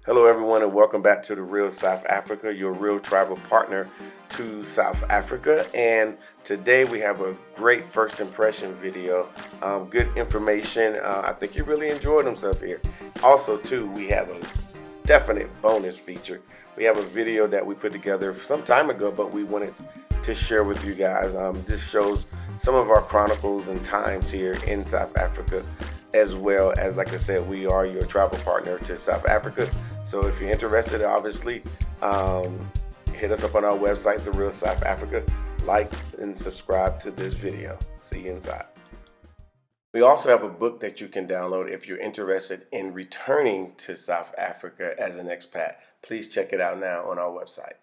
Hello, everyone, and welcome back to The Real South Africa, your real tribal partner to South Africa. And today we have a great first impression video, good information. I think you really enjoyed himself here. Also, too, we have a definite bonus feature. We have a video that we put together some time ago, but we wanted to share with you guys. This shows some of our chronicles and times here in South Africa, as well as, like I said, we are your travel partner to South Africa. So if you're interested, obviously, hit us up on our website, The Real South Africa. Like and subscribe to this video. See you inside. We also have a book that you can download if you're interested in returning to South Africa as an expat. Please check it out now on our website.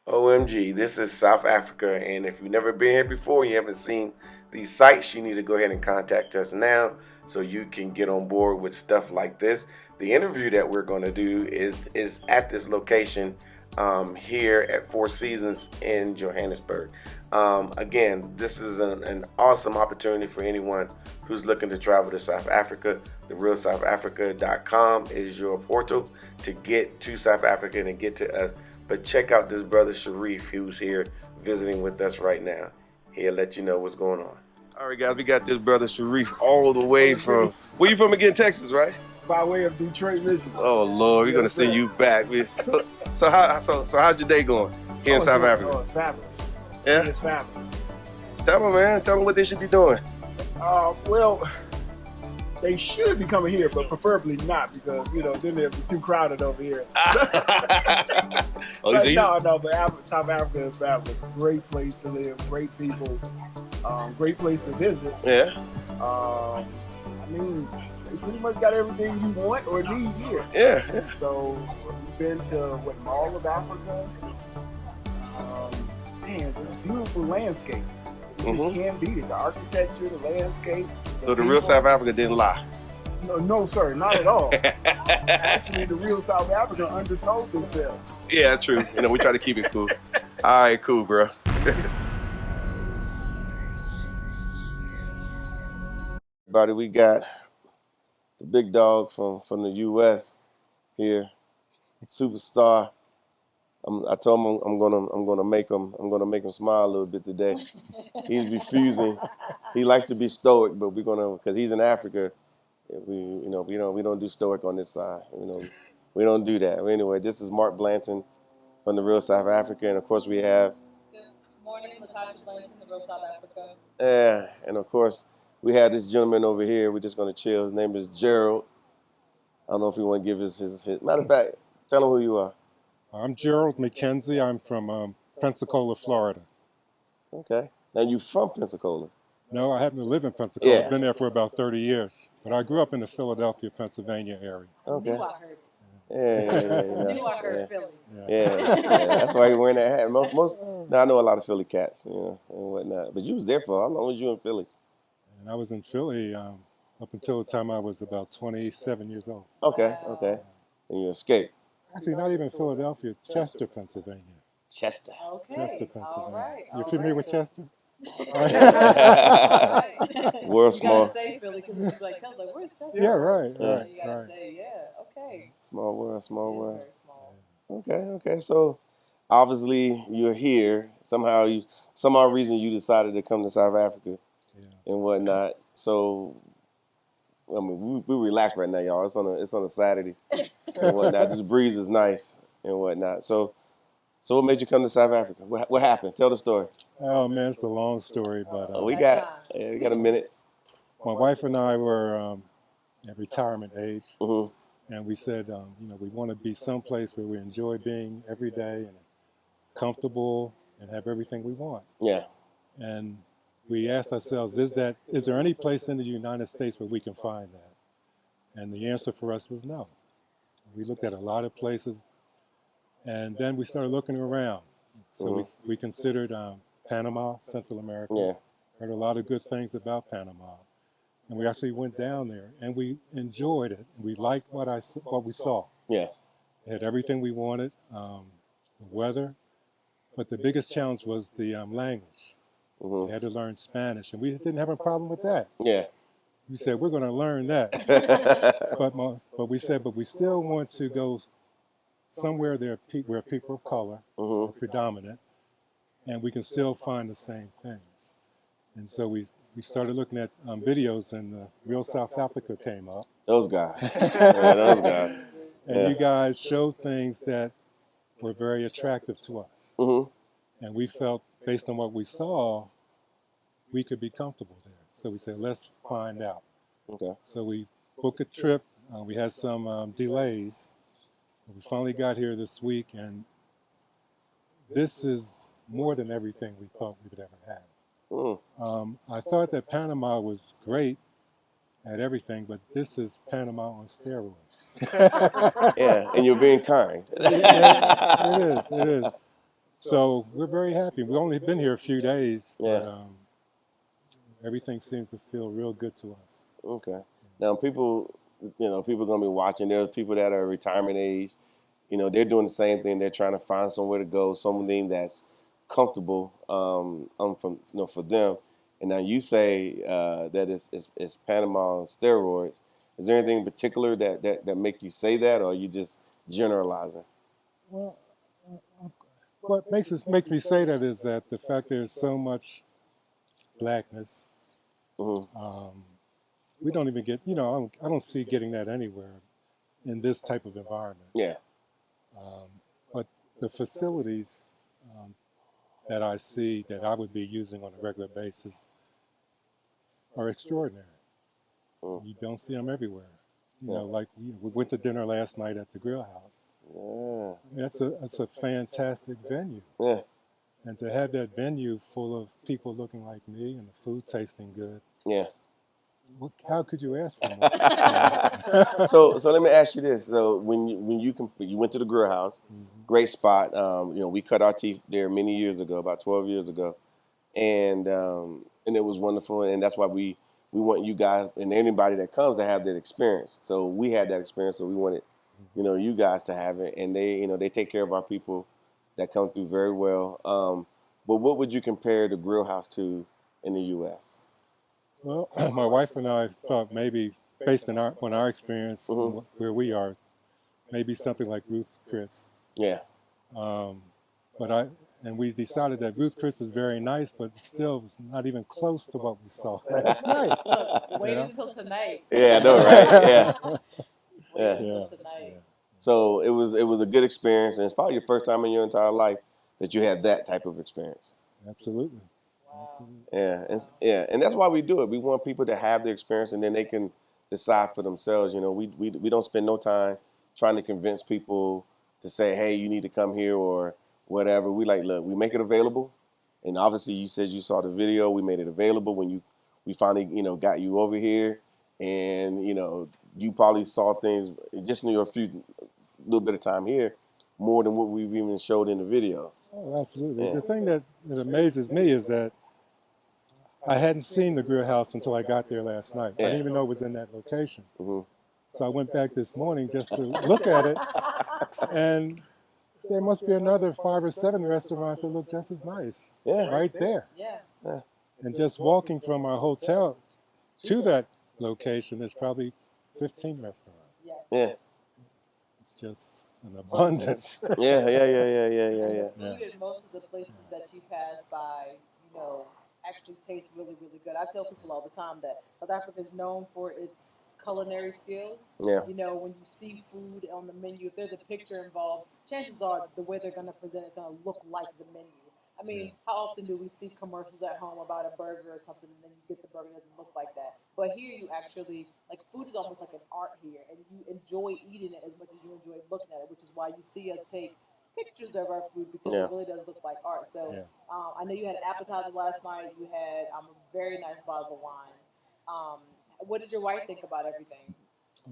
OMG, this is South Africa, and if you've never been here before, you haven't seen these sites, you need to go ahead and contact us now so you can get on board with stuff like this. The interview that we're going to do is at this location here at Four Seasons in Johannesburg. Again, this is an awesome opportunity for anyone who's looking to travel to South Africa. TheRealSouthAfrica.com is your portal to get to South Africa and get to us. But check out this brother Sharif, who's here visiting with us right now. He'll let you know what's going on. All right, guys, we got this brother Sharif all the way from, where you from again, Texas, right? By way of Detroit, Michigan. Oh Lord, we're gonna send you back. So how's your day going here in South Africa? Oh, it's fabulous. Yeah, it's fabulous. Tell them, man. Tell them what they should be doing. Well, they should be coming here, but preferably not, because then they'll be too crowded over here. But South Africa is fabulous. Great place to live, great people, great place to visit. Yeah. They pretty much got everything you want or need here. Yeah. So we've been to Mall of Africa. The beautiful landscape. You just can't beat it. The architecture, the landscape. So the real South Africa didn't lie. No, sir, not at all. Actually, the real South Africa undersold themselves. Yeah, true. We try to keep it cool. All right, cool, bro. Everybody, we got the big dog from the U.S. here, superstar. I told him I'm gonna make him smile a little bit today. He's refusing. He likes to be stoic, but we're gonna, because he's in Africa. We don't do stoic on this side. We don't do that. Anyway, this is Mark Blanton from the Real South Africa, and of course we have. Good morning, Latasha Blanton, the Real South Africa. Yeah, and of course we have this gentleman over here. We're just gonna chill. His name is Gerald. I don't know if you want to give his matter of fact, tell him who you are. I'm Gerald McKenzie. I'm from Pensacola, Florida. Okay. Now you from Pensacola? No, I happen to live in Pensacola. Yeah. I've been there for about 30 years. But I grew up in the Philadelphia, Pennsylvania area. Okay. Knew I heard it. Yeah. Knew I heard Philly. Yeah. That's why you're wearing that hat. Now I know a lot of Philly cats, and whatnot. But you was there for how long was you in Philly? And I was in Philly up until the time I was about 27 years old. Okay. And you escaped. Actually, not even Philadelphia, Chester, Pennsylvania. Chester. Okay. Chester, Pennsylvania. All right. You familiar with Chester? World You small. gotta say Philly because you be like, Chester, like, where's Chester? Yeah, right. You gotta say, okay. Small world. It is very small. Okay. So obviously you're here. Some reason you decided to come to South Africa and whatnot. So we relax right now, y'all. It's on a Saturday and whatnot. This breeze is nice and whatnot. So what made you come to South Africa? What happened? Tell the story. Oh, man, it's a long story, but We got a minute. my wife and I were at retirement age, Mm-hmm. and we said, we want to be someplace where we enjoy being every day and comfortable and have everything we want. Yeah. And we asked ourselves, is there any place in the United States where we can find that? And the answer for us was no. We looked at a lot of places, and then we started looking around. So we considered Panama, Central America. Yeah. Heard a lot of good things about Panama. And we actually went down there, and we enjoyed it. We liked what we saw. Yeah. It had everything we wanted, the weather, but the biggest challenge was the language. They had to learn Spanish, and we didn't have a problem with that. Yeah. We said we're going to learn that, but we said, but we still want to go somewhere where people of color are predominant, and we can still find the same things. And so we started looking at videos, and Real South Africa came up. Those guys. Yeah, those guys. And you guys showed things that were very attractive to us. And we felt, based on what we saw, we could be comfortable there. So we said, let's find out. Okay. So we booked a trip. We had some delays. We finally got here this week, and this is more than everything we thought we would ever have. I thought that Panama was great at everything, but this is Panama on steroids. Yeah, and you're being kind. It is. So we're very happy. We've only been here a few days, but everything seems to feel real good to us. Okay. Now, people are going to be watching. There's people that are retirement age. They're doing the same thing. They're trying to find somewhere to go, something that's comfortable for them. And now you say that it's Panama on steroids. Is there anything in particular that make you say that, or are you just generalizing? Well, what makes me say that is that the fact there's so much blackness. We don't even get, I don't see getting that anywhere in this type of environment. Yeah. But the facilities that I see that I would be using on a regular basis are extraordinary. You don't see them everywhere. Like we went to dinner last night at the Grill House. Yeah. I mean, that's a fantastic venue. Yeah. And to have that venue full of people looking like me and the food tasting good. Yeah. How could you ask for more? So let me ask you this. So when you went to the Grill House, great spot. We cut our teeth there many years ago, about 12 years ago, and it was wonderful. And that's why we want you guys and anybody that comes to have that experience. So we had that experience. So we wanted you guys to have it, and they take care of our people that come through very well. But what would you compare the Grill House to in the U.S.? Well, my wife and I thought maybe, based on our experience, where we are, maybe something like Ruth Chris. Yeah. And we decided that Ruth Chris is very nice, but still was not even close to what we saw last night. Wait until tonight. Yeah, I know, right? Yeah. Wait until tonight. So it was a good experience, and it's probably your first time in your entire life that you had that type of experience. Absolutely. Yeah, and that's why we do it. We want people to have the experience, and then they can decide for themselves. We don't spend no time trying to convince people to say, hey, you need to come here or whatever. We look, we make it available, and obviously you said you saw the video. We made it available when we finally got you over here, and you probably saw things just in your little bit of time here more than what we've even showed in the video. Oh, absolutely. Yeah. The thing that amazes me is that I hadn't seen the Grill House until I got there last night. I didn't even know it was in that location. So I went back this morning just to look at it, and there must be another 5 or 7 restaurants that look just as nice. Yeah. Right there. Yeah. And just walking from our hotel to that location, there's probably 15 restaurants. Yeah. It's just an abundance. Yeah. Food at most of the places that you pass by, actually tastes really, really good. I tell people all the time that South Africa is known for its culinary skills. Yeah. When you see food on the menu, if there's a picture involved, chances are the way they're going to present it's going to look like the menu. I mean, how often do we see commercials at home about a burger or something, and then you get the burger that doesn't look like that? But here you actually, food is almost like an art here, and you enjoy eating it as much as you enjoy looking at it, which is why you see us take pictures of our food, because it really does look like art. So I know you had an appetizer last night. You had a very nice bottle of wine. What did your wife think about everything?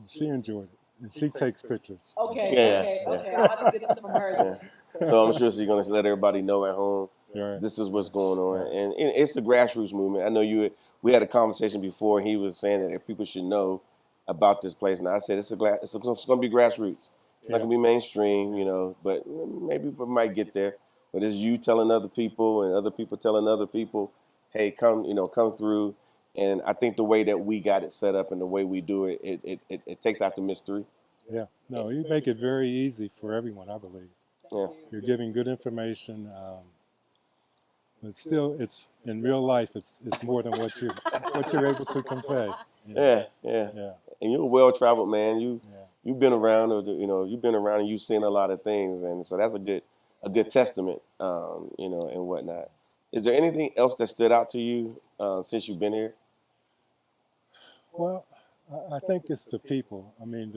She enjoyed it. And she takes pictures. Okay. I'll have to get them from her. So I'm sure she's going to let everybody know at home. Right. This is what's going on, and it's a grassroots movement. I know we had a conversation before. He was saying that people should know about this place, and I said it's going to be grassroots. It's not going to be mainstream, but maybe we might get there. But it's you telling other people and other people telling other people, hey, come through. And I think the way that we got it set up and the way we do it, it takes out the mystery. Yeah. No, you make it very easy for everyone, I believe. Yeah. You're giving good information, but still, it's in real life. It's more than what you're able to convey. You know? Yeah. Yeah. And you're a well-traveled man. Yeah. You've been around, you've been around and you've seen a lot of things, and so that's a good testament, and whatnot. Is there anything else that stood out to you since you've been here? Well, I think it's the people. I mean,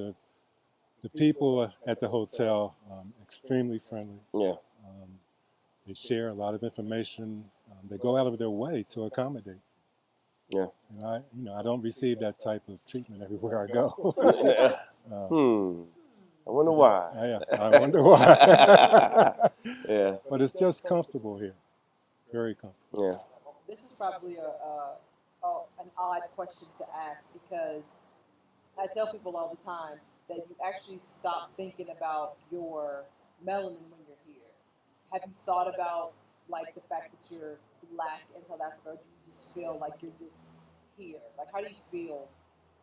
the people at the hotel, extremely friendly. Yeah. They share a lot of information. They go out of their way to accommodate. Yeah. And I don't receive that type of treatment everywhere I go. I wonder why. Yeah, I wonder why. Yeah. But it's just comfortable here. Very comfortable. Yeah. This is probably an odd question to ask, because I tell people all the time that you actually stop thinking about your melanin when you're here. Have you thought about like the fact that you're black in South Africa, or do you just feel like you're just here? Like, how do you feel?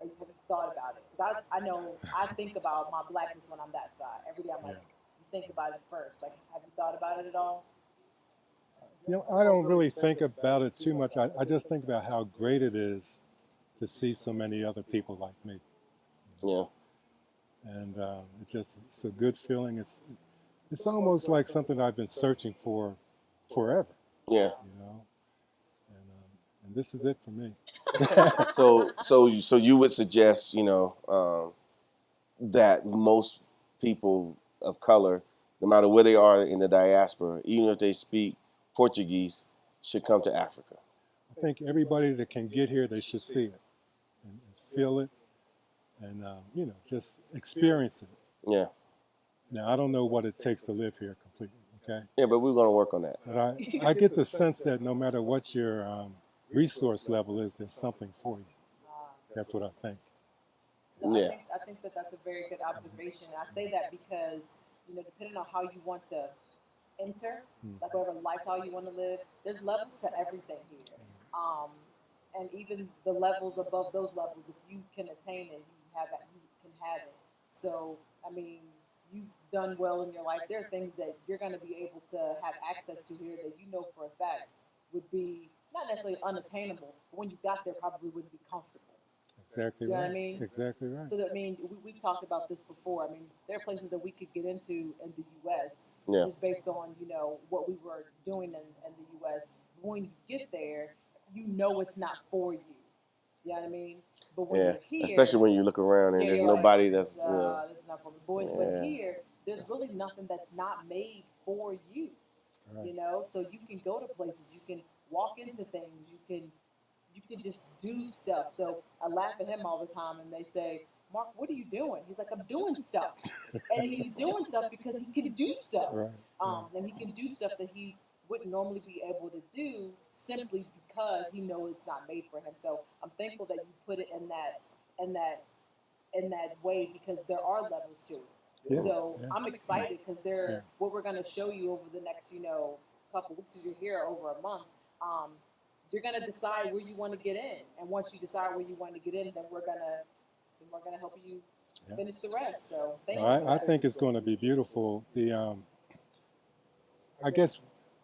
Or have you thought about it? Because I know I think about my blackness when I'm that side. Every day I'm like, you think about it first. Like, have you thought about it at all? I don't really think about it too much. I just think about how great it is to see so many other people like me. Yeah. And it's a good feeling. It's almost like something I've been searching for forever. Yeah. And this is it for me. So you would suggest, that most people of color, no matter where they are in the diaspora, even if they speak Portuguese, should come to Africa. I think everybody that can get here, they should see it and feel it, and just experience it. Yeah. Now, I don't know what it takes to live here completely. Okay. Yeah, but we're going to work on that. But I get the sense that no matter what your resource level is, there's something for you. That's what I think. Yeah. I think that that's a very good observation. I say that because, depending on how you want to enter, like whatever lifestyle you want to live, there's levels to everything here. And even the levels above those levels, if you can attain it, you can have it. So, I mean, you've done well in your life. There are things that you're going to be able to have access to here that you know for a fact would be not necessarily unattainable, but when you got there, probably wouldn't be comfortable. Exactly. Do you know right. what I mean? Exactly right. So that, I mean, we've talked about this before. I mean, there are places that we could get into in the U.S. Yeah. just based on, what we were doing in the U.S. When you get there, it's not for you. You know what I mean? But when you're here, especially when you look around and there's nobody like, that's. That's not for me. But here, there's really nothing that's not made for you. Right. So you can go to places, you can walk into things, you can just do stuff. So I laugh at him all the time, and they say, "Mark, what are you doing?" He's like, "I'm doing stuff," and he's doing stuff because he can do stuff. Right. And he can do stuff that he wouldn't normally be able to do simply because he knows it's not made for him. So I'm thankful that you put it in that way, because there are levels to it. Yeah. So Yeah. I'm excited because what we're going to show you over the next couple weeks, if you're here over a month. You're going to decide where you want to get in, and once you decide where you want to get in, then we're gonna help you finish the rest. So thank you. I think it's going to be beautiful. I guess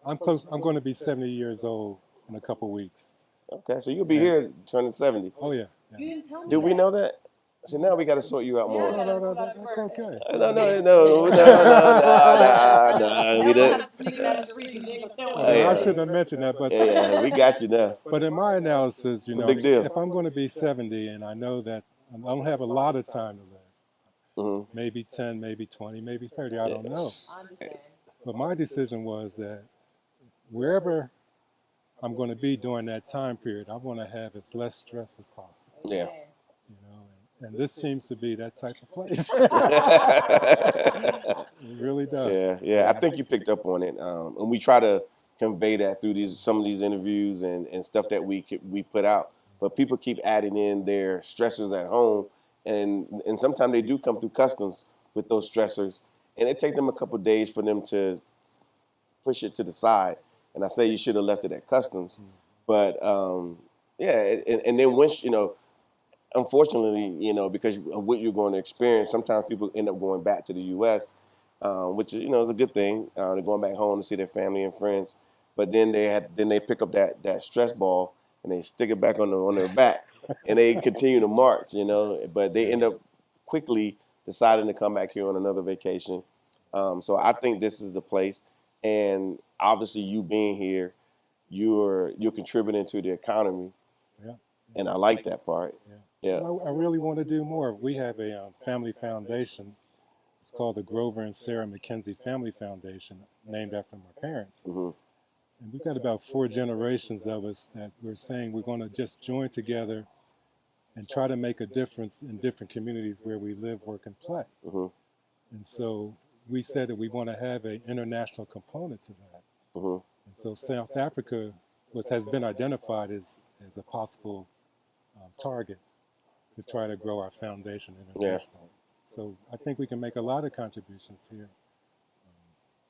I'm close. I'm going to be 70 years old in a couple weeks. Okay, so you'll be here turning 70. Oh yeah. You didn't tell me. Did we know that? So now we got to sort you out more. No, that's okay. No. We didn't. I shouldn't have mentioned that, but Yeah, we got you now. But in my analysis, It's a big deal. if I'm going to be 70 and I know that I don't have a lot of time to live, maybe 10, maybe 20, maybe 30, I don't know. I understand. But my decision was that wherever I'm going to be during that time period, I want to have as less stress as possible. Yeah. And this seems to be that type of place. It really does. Yeah. I think you picked up on it, and we try to convey that through some of these interviews and stuff that we put out. But people keep adding in their stressors at home, and sometimes they do come through customs with those stressors, and it takes them a couple of days for them to push it to the side. And I say you should have left it at customs, But yeah, and then once unfortunately, because of what you're going to experience, sometimes people end up going back to the U.S., which is a good thing. They're going back home to see their family and friends, but then they pick up that stress ball and they stick it back on their back, and they continue to march. But they end up quickly deciding to come back here on another vacation. So I think this is the place, and obviously you being here, you're contributing to the economy, Yeah. and I like that part. Yeah. Yeah. Well, I really want to do more. We have a family foundation. It's called the Grover and Sarah McKenzie Family Foundation, named after my parents. Hmm. And we've got about 4 generations of us that we're saying we're going to just join together and try to make a difference in different communities where we live, work, and play. Hmm. And so we said that we want to have an international component to that. Hmm. And so South Africa has been identified as a possible target to try to grow our foundation Yeah. internationally. So I think we can make a lot of contributions here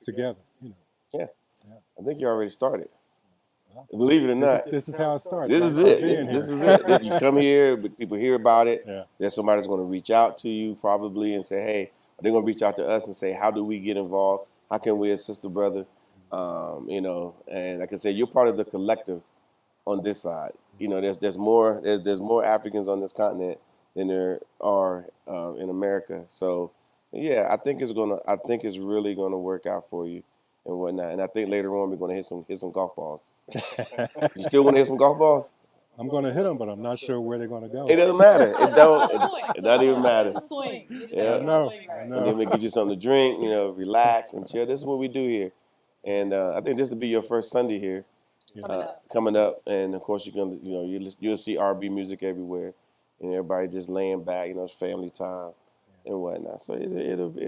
together. Yeah. Yeah. I think you already started. Well, Believe it or not, this is how it starts. this is by it. being This here. is it. That you come here, but people hear about it. Yeah. Then somebody's going to reach out to you probably and say, "Hey," or they're going to reach out to us and say, "How do we get involved? How can we assist a brother?" And like I said, you're part of the collective on this side. There's more Africans on this continent than there are in America. So yeah, I think it's really gonna work out for you and whatnot. And I think later on we're gonna hit some golf balls. You still want to hit some golf balls? I'm going to hit them, but I'm not sure where they're going to go. It doesn't matter. It don't. It's a swing. It doesn't even matter. It's a swing. Just Yeah. say I it's a know. swing, I right? And then we know. get you something to drink. Relax and chill. This is what we do here. And I think this will be your first Sunday here. Coming up, and of course you're gonna, you'll see R&B music everywhere, and everybody just laying back, it's family time and whatnot. So it'll be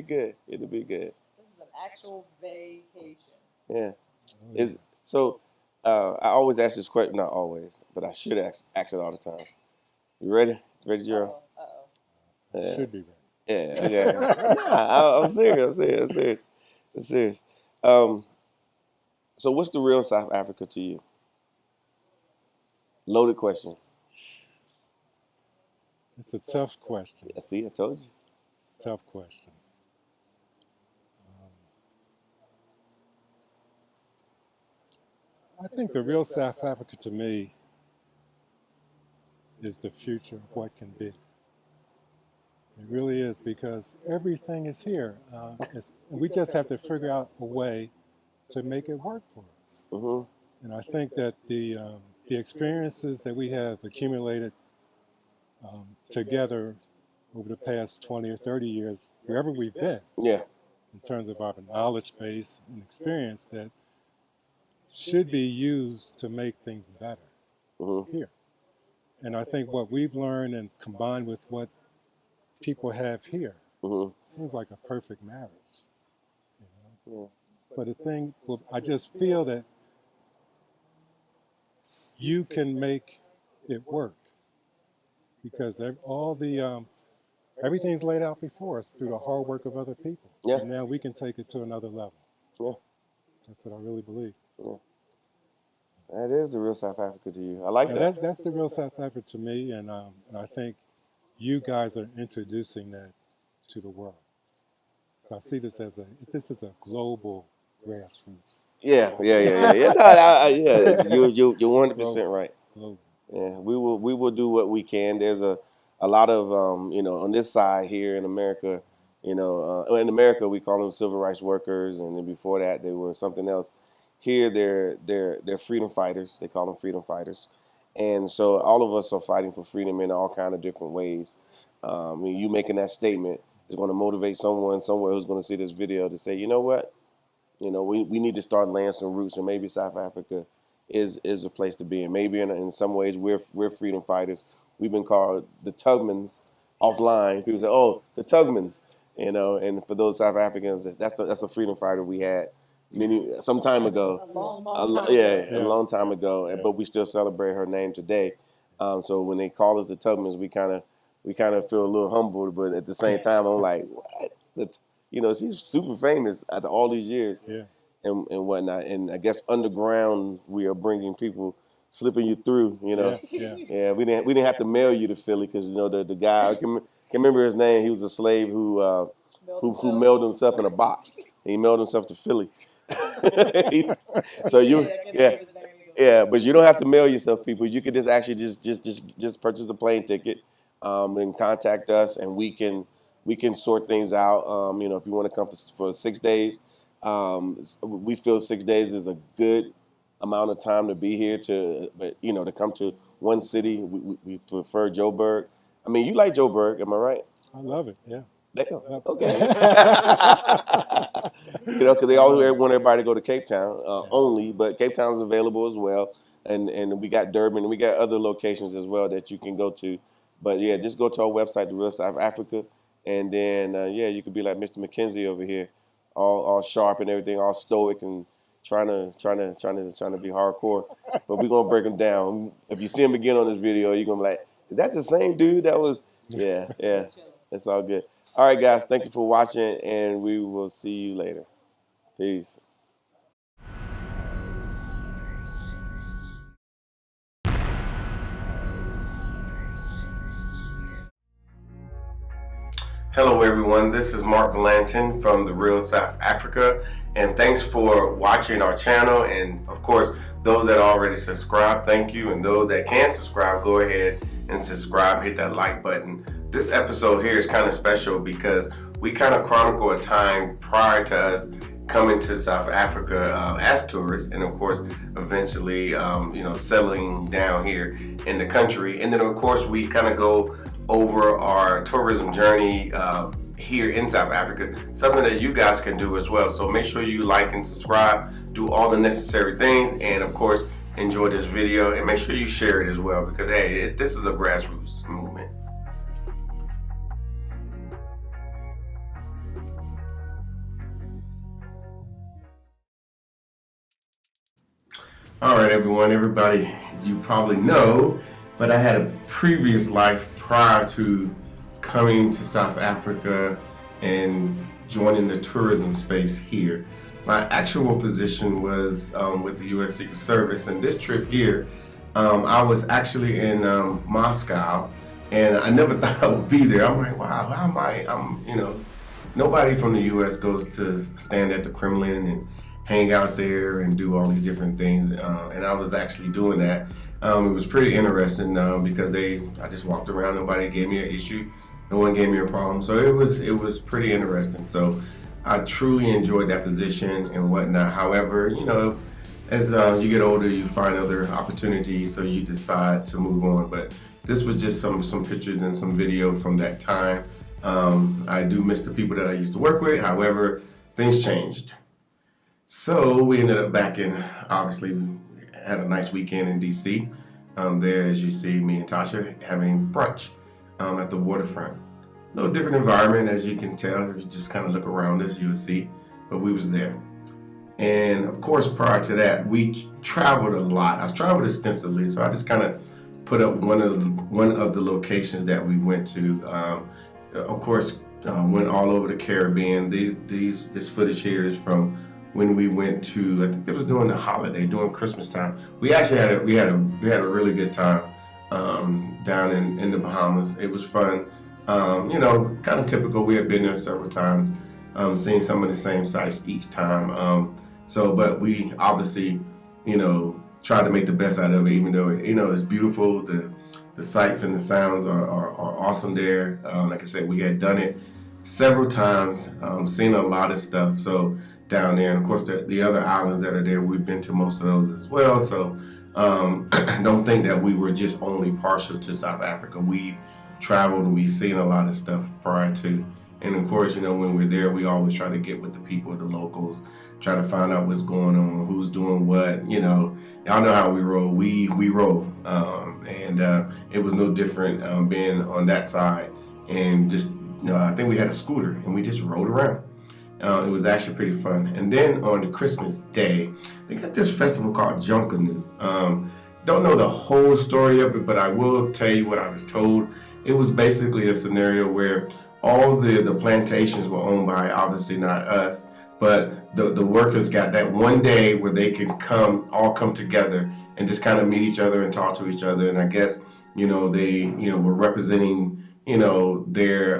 good. It'll be good. This is an actual vacation. Yeah. Oh, Is so. I always ask this question, not always, but I should ask it all the time. You ready? Ready, Gerald? Uh-oh. Yeah. Should be right. Yeah. Yeah. I'm serious. I'm serious. So what's the real South Africa to you? Loaded question. It's a tough question. Yeah, see, I told you. It's a tough question. I think the real South Africa to me is the future of what can be. It really is, because everything is here. We just have to figure out a way to make it work for us. Mm-hmm. And I think that the experiences that we have accumulated together over the past 20 or 30 years, wherever we've been, Yeah. in terms of our knowledge base and experience, that should be used to make things better Mm-hmm. here. And I think what we've learned and combined with what people have here Mm-hmm. seems like a perfect marriage. Yeah. But I just feel that you can make it work, because everything's laid out before us through the hard work of other people. Yeah. And now we can take it to another level. Yeah. That's what I really believe. Yeah. That is the real South Africa to you. I like Yeah, that. that's the real South Africa to me, and I think you guys are introducing that to the world. So I see this as a global grassroots. Yeah. No, yeah. You're 100% right. Global. Yeah, we will do what we can. There's a lot of on this side here in America, in America we call them civil rights workers, and then before that they were something else. Here they're freedom fighters. They call them freedom fighters, and so all of us are fighting for freedom in all kind of different ways. You making that statement is going to motivate someone somewhere who's going to see this video to say, you know what, we need to start laying some roots, and maybe South Africa is a place to be. And maybe in some ways we're freedom fighters. We've been called the Tugmans offline. People say, "Oh, the Tugmans," And for those South Africans, that's a freedom fighter we had some time ago. A long time A ago. long time ago. But we still celebrate her name today. So when they call us the Tugmans, we kind of feel a little humbled, but at the same time, I'm like, what? She's super famous after all these years. Yeah. and whatnot. And I guess underground, we are bringing people, slipping you through. Yeah. We didn't have to mail you to Philly because the guy can remember his name. He was a slave who mailed himself in a box. He mailed himself to Philly. So yeah, but you don't have to mail yourself, people. You could just actually just purchase a plane ticket, and contact us, and we can sort things out. If you want to come for 6 days, we feel 6 days is a good amount of time to be here. To come to one city, we prefer Joburg. I mean, you like Joburg, am I right? I love it. Yeah. Damn. Okay. Because they always want everybody to go to Cape Town only, but Cape Town is available as well, and we got Durban, and we got other locations as well that you can go to. But yeah, just go to our website, The Real South Africa, and then you could be like Mr. McKenzie over here, all sharp and everything, all stoic and trying to be hardcore. But we're gonna break him down. If you see him again on this video, you're gonna be like, is that the same dude that was? Yeah. It's all good. All right, guys, thank you for watching, and we will see you later. Peace. Hello, everyone. This is Mark Blanton from The Real South Africa, and thanks for watching our channel. And of course, those that already subscribed, thank you. And those that can't subscribe, go ahead and subscribe, hit that like button. This episode here is kind of special because we kind of chronicle a time prior to us coming to South Africa as tourists, and of course, eventually, settling down here in the country. And then, of course, we kind of go over our tourism journey here in South Africa, something that you guys can do as well. So make sure you like and subscribe, do all the necessary things, and of course, enjoy this video, and make sure you share it as well, because hey, this is a grassroots movement. All right, everybody, you probably know, but I had a previous life prior to coming to South Africa and joining the tourism space here. My actual position was with the U.S. Secret Service, and this trip here, I was actually in Moscow, and I never thought I would be there. I'm like, wow, how am I? Nobody from the U.S. goes to stand at the Kremlin and hang out there and do all these different things, and I was actually doing that. It was pretty interesting because I just walked around. Nobody gave me an issue. No one gave me a problem. So it was pretty interesting. So I truly enjoyed that position and whatnot. However, as you get older, you find other opportunities, so you decide to move on. But this was just some pictures and some video from that time. I do miss the people that I used to work with. However, things changed. So we ended up back in, obviously, we had a nice weekend in DC. There, as you see, me and Tasha having brunch at the waterfront. A little different environment, as you can tell. If you just kind of look around us, you will see, but we was there. And of course, prior to that, we traveled a lot. I traveled extensively, so I just kind of put up one of the locations that we went to. Of course, went all over the Caribbean. This footage here is from when we went to, I think it was during the holiday, during Christmas time. We actually had a really good time down in the Bahamas. It was fun. Kind of typical. We had been there several times, seeing some of the same sites each time. But we obviously, tried to make the best out of it, even though it's beautiful. The sights and the sounds are awesome there. Like I said, we had done it several times, seen a lot of stuff. So down there, and of course the other islands that are there, we've been to most of those as well. So don't think that we were just only partial to South Africa. We traveled and we've seen a lot of stuff prior to, and of course, when we're there, we always try to get with the people, the locals, try to find out what's going on, who's doing what. Y'all know how we roll. We roll, and it was no different being on that side. And just I think we had a scooter and we just rode around. It was actually pretty fun. And then on the Christmas Day, they got this festival called Junkanoo. Don't know the whole story of it, but I will tell you what I was told. It was basically a scenario where all the plantations were owned by, obviously not us, but the workers got that one day where they can all come together and just kind of meet each other and talk to each other. And I guess, they, were representing, their,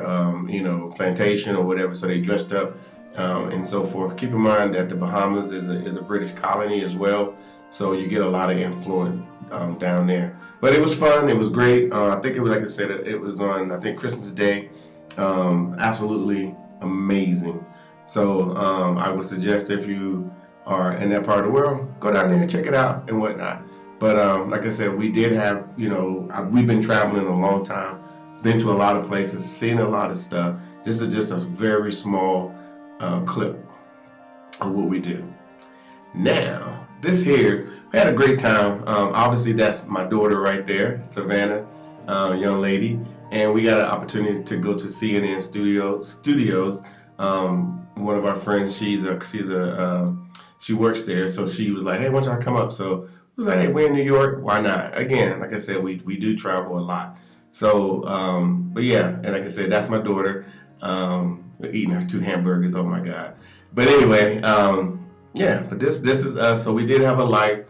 plantation or whatever. So they dressed up and so forth. Keep in mind that the Bahamas is a British colony as well. So you get a lot of influence down there. But it was fun. It was great. I think it was, like I said, it was on, I think, Christmas Day. Absolutely amazing. So I would suggest if you are in that part of the world, go down there and check it out and whatnot. But like I said, we did have, we've been traveling a long time, been to a lot of places, seen a lot of stuff. This is just a very small clip of what we do. Now, this here, we had a great time. Obviously, that's my daughter right there, Savannah, young lady. And we got an opportunity to go to CNN Studios. One of our friends, she works there, so she was like, "Hey, why don't y'all come up?" So I was like, "Hey, we're in New York. Why not?" Again, like I said, we do travel a lot. So, but yeah, and like I said, that's my daughter. Eating her 2 hamburgers. Oh my God! But anyway, yeah. But this is us. So we did have a life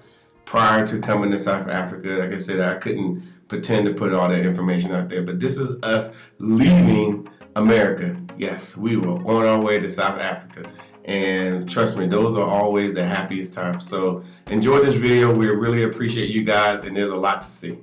prior to coming to South Africa. Like I said, I couldn't pretend to put all that information out there. But this is us leaving America. Yes, we were on our way to South Africa. And trust me, those are always the happiest times. So enjoy this video. We really appreciate you guys, and there's a lot to see.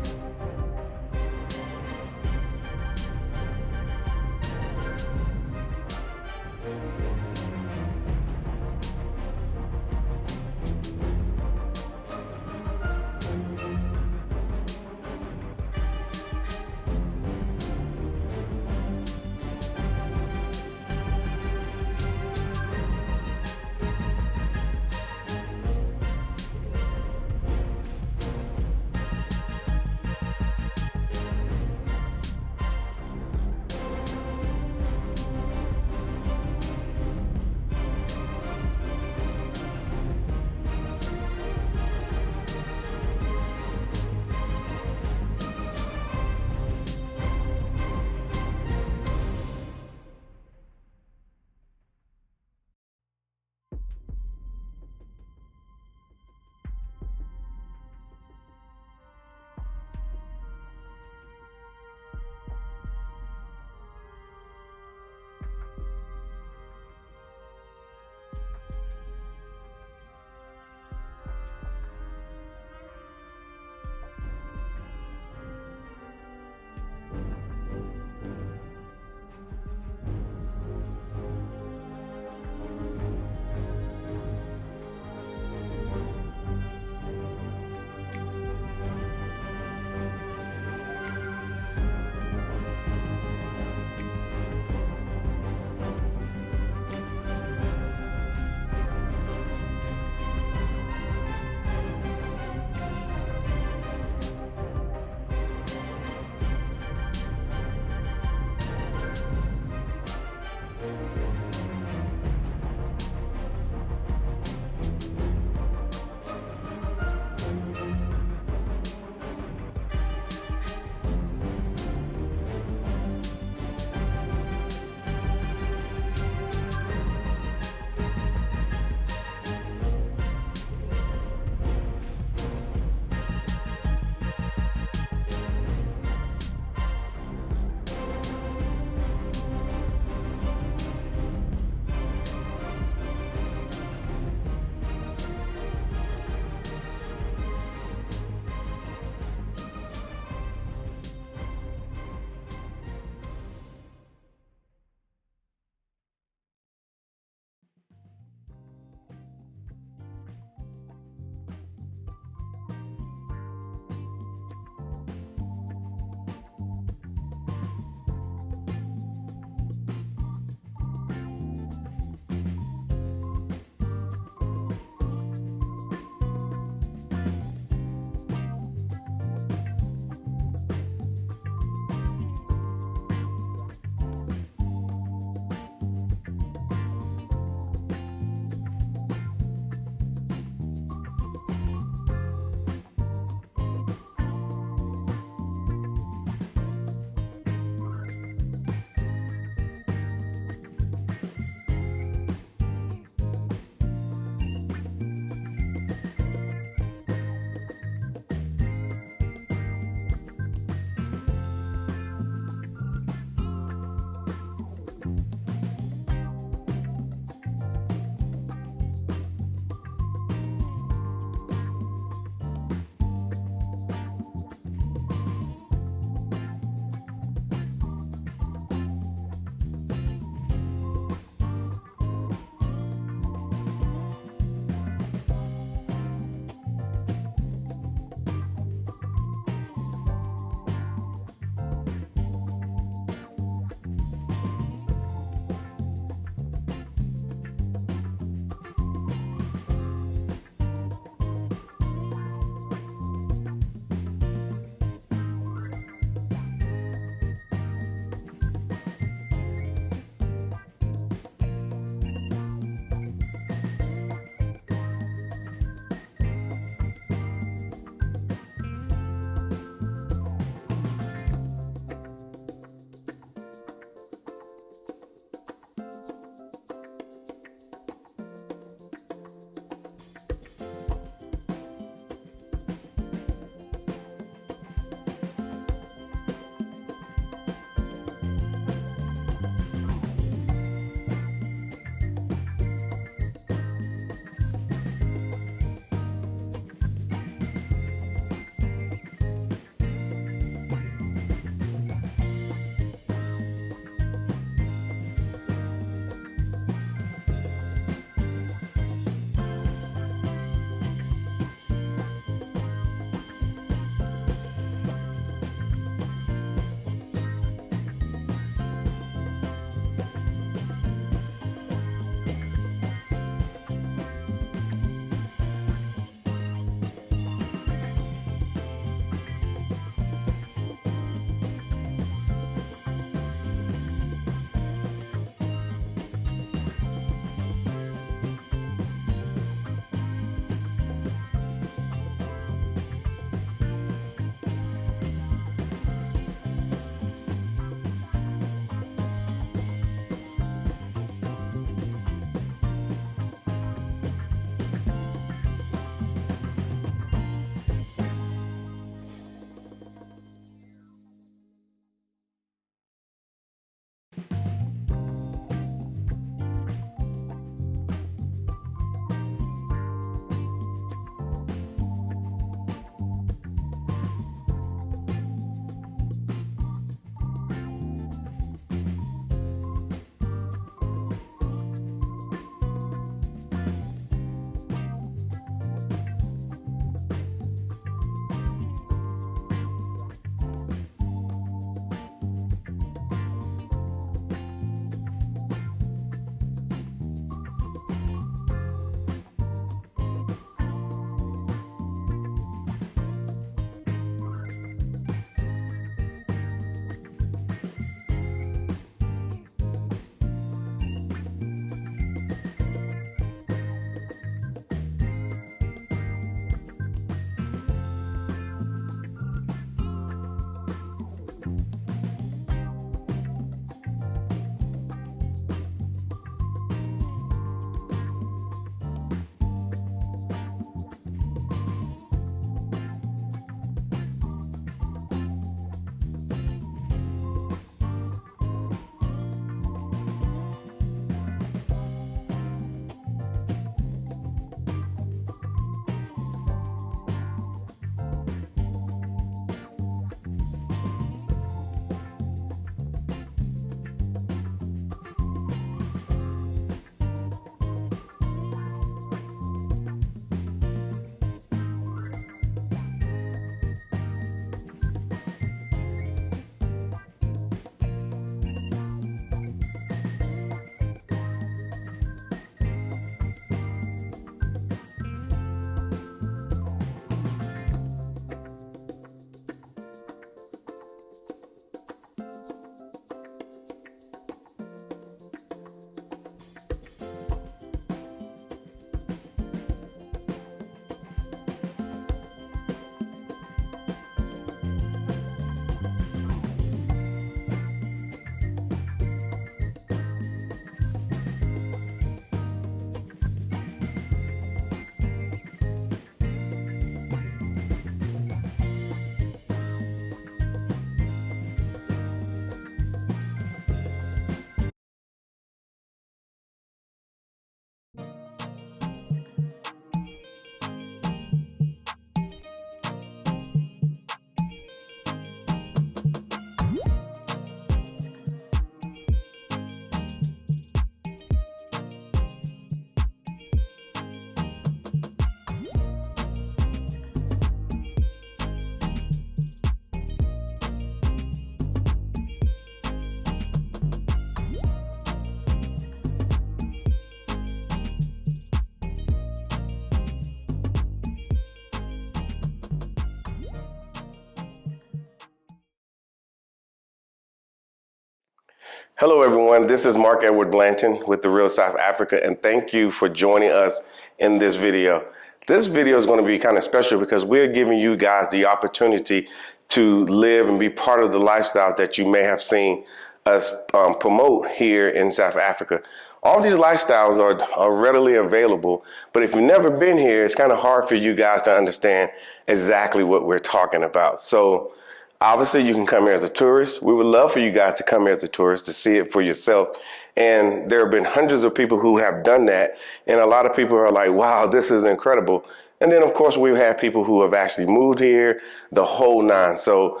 Hello, everyone. This is Mark Edward Blanton with The Real South Africa, and thank you for joining us in this video. This video is going to be kind of special because we're giving you guys the opportunity to live and be part of the lifestyles that you may have seen us promote here in South Africa. All these lifestyles are readily available, but if you've never been here, it's kind of hard for you guys to understand exactly what we're talking about. So obviously, you can come here as a tourist. We would love for you guys to come here as a tourist to see it for yourself. And there have been hundreds of people who have done that. And a lot of people are like, wow, this is incredible. And then, of course, we've had people who have actually moved here, the whole nine. So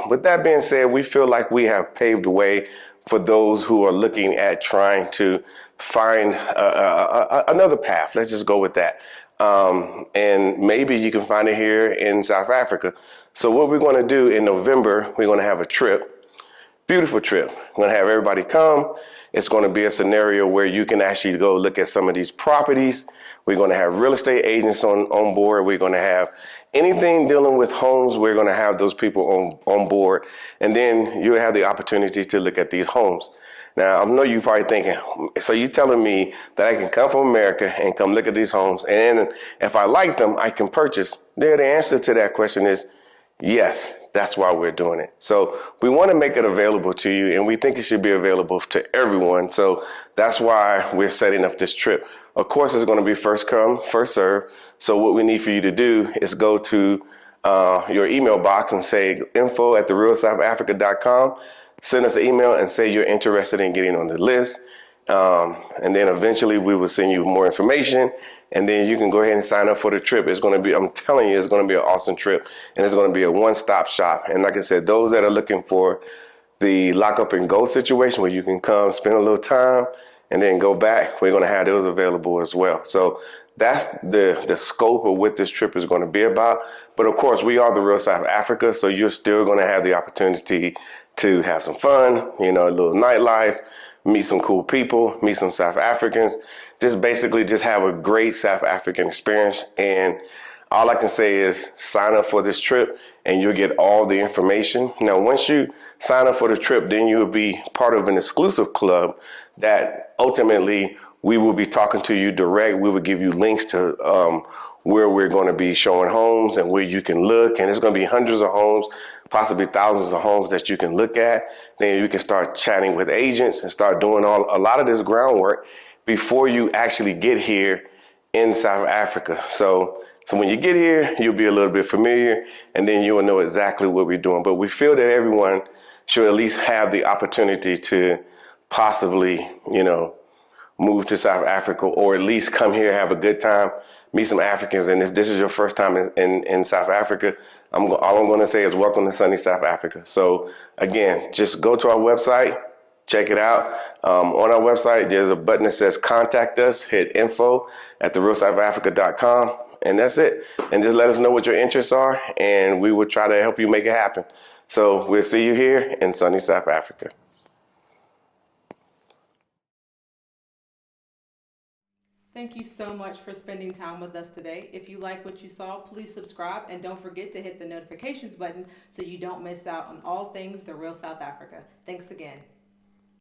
with that being said, we feel like we have paved the way for those who are looking at trying to find another path. Let's just go with that. And maybe you can find it here in South Africa. So what we're going to do in November, we're going to have a trip, beautiful trip. We're going to have everybody come. It's going to be a scenario where you can actually go look at some of these properties. We're going to have real estate agents on board. We're going to have anything dealing with homes. We're going to have those people on board. And then you'll have the opportunity to look at these homes. Now, I know you're probably thinking, so you're telling me that I can come from America and come look at these homes, and if I like them, I can purchase? The answer to that question is yes. That's why we're doing it. So we want to make it available to you, and we think it should be available to everyone. So that's why we're setting up this trip. Of course, it's going to be first come, first serve. So what we need for you to do is go to your email box and say info@therealsouthafrica.com. Send us an email and say you're interested in getting on the list. And then eventually we will send you more information, and then you can go ahead and sign up for the trip. It's going to be, I'm telling you, it's going to be an awesome trip, and it's going to be a one-stop shop. And like I said, those that are looking for the lock up and go situation where you can come spend a little time and then go back, we're going to have those available as well. So that's the scope of what this trip is going to be about. But of course, we are the Real South Africa, so you're still going to have the opportunity to have some fun, a little nightlife, meet some cool people, meet some South Africans, just basically just have a great South African experience. And all I can say is sign up for this trip and you'll get all the information. Now, once you sign up for the trip, then you'll be part of an exclusive club that ultimately we will be talking to you direct. We will give you links to where we're going to be showing homes and where you can look. And there's going to be hundreds of homes, possibly thousands of homes that you can look at. Then you can start chatting with agents and start doing a lot of this groundwork before you actually get here in South Africa. So when you get here, you'll be a little bit familiar, and then you will know exactly what we're doing. But we feel that everyone should at least have the opportunity to possibly, move to South Africa, or at least come here, have a good time, meet some Africans. And if this is your first time in South Africa, all I'm going to say is welcome to sunny South Africa. So again, just go to our website, check it out. On our website, there's a button that says contact us, hit info@therealsouthafrica.com, and that's it. And just let us know what your interests are, and we will try to help you make it happen. So we'll see you here in sunny South Africa. Thank you so much for spending time with us today. If you like what you saw, please subscribe and don't forget to hit the notifications button so you don't miss out on all things The Real South Africa. Thanks again.